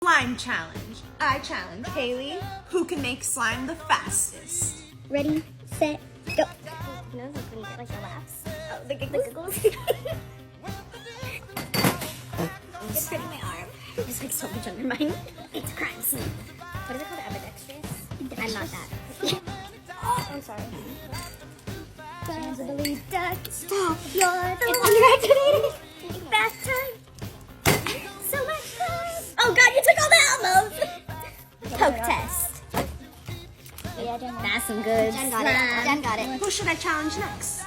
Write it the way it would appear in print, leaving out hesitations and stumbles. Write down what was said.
slime challenge. I challenge Haley, who can make slime the fastest. Ready, set, go. You know, when you get like the laughs. Oh, the giggles. Just hurting my arm. There's like so much under mine. It's a crime scene. What is it called? Ambidextrous? I'm not that. Oh, I'm sorry. Stop, you're the It's one. underactivated. Fast time. So much fun. Oh god, you took all the elbows. Poke test. Yeah, Jen got it. That's some good Jen got it. slime. Jen got it. Who should I challenge next?